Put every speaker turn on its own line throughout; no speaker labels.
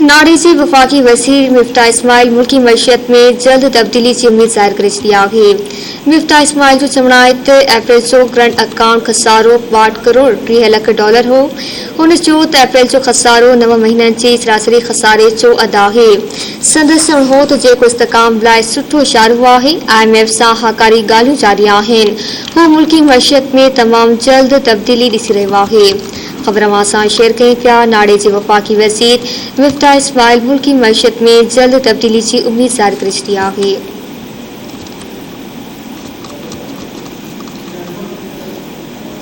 नाड़े जी वफाकी वज़ीर मिफ्ता इस्माइल मुल्की मईशत में जल्द तब्दीली की उम्मीद ज़ाहिर करे आहे। मिफ्ता इस्माइल जो चवणु आहे त अप्रैल जो करंट अकाउंट खसारो 60 करोड़ 30 लख डॉलर हो। हुन चयो त अप्रैल जो खसारो 9 महीननि जे सरासरी खसारे जो अदा आहे। संदसि चवणु हो त जेको इस्तेकाम लाइ सुठो इशारो आहे। IMF सां हाकारी ॻाल्हियूं जारी आहिनि। हू मुल्की मईशत में तमामु जल्द तब्दीली ॾिसी रहियो आहे। ख़बर सां शेयर कई पिया। नाड़े जे वफाकी वज़ीर मिफ्ता इस्माइल मुल्की मईशत में जल्द तब्दीली की उम्मीद ज़ाहिर करे छॾी आहे।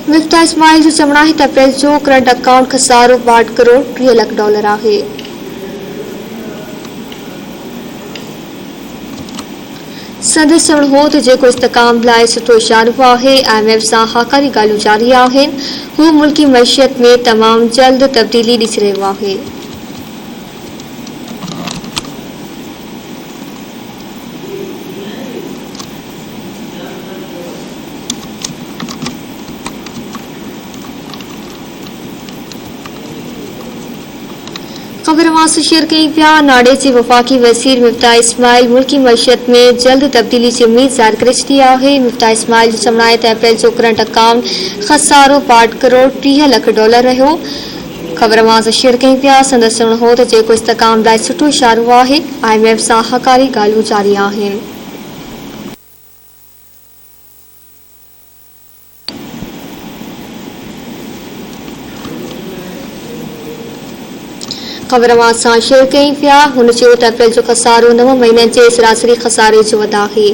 मिफ्ता इस्माइल जो चवणु आहे त अप्रैल जो करंट अकाउंट खसारो 62 करोड़ 30 लख डॉलर आहे। संदसि चवणु हो त जेको इस्तेकाम लाइ सुठो इशारो आहे। IMF सां हाकारी ॻाल्हियूं जारी आहिनि। हू मुल्की मईशत में तमामु जल्द तब्दीली ॾिसी रहियो आहे। ख़बर से शेयर कई पिया। नाड़े जे वफाकी वज़ीर मिफ्ता इस्माइल मुल्की मईशत में जल्द तब्दीली की उम्मीद ज़ाहिर करे छॾी आहे। मिफ्ता इस्माइल जो चवणु आहे त अप्रैल जो करंट अकाउंट खसारो 62 करोड़ 30 लख डॉलर रहियो। ख़बर से शेयर कई पिया। संदसि चवणु हो त जेको इस्तेकाम लाइ सुठो इशारो आहे। IMF सां हाकारी ॻाल्हियूं जारी आहिनि। ख़बर सां शेयर कई पिया। हुन चयो त अप्रैल जो खसारो 9 महीननि जे सरासरी खसारे जो अदा आहे।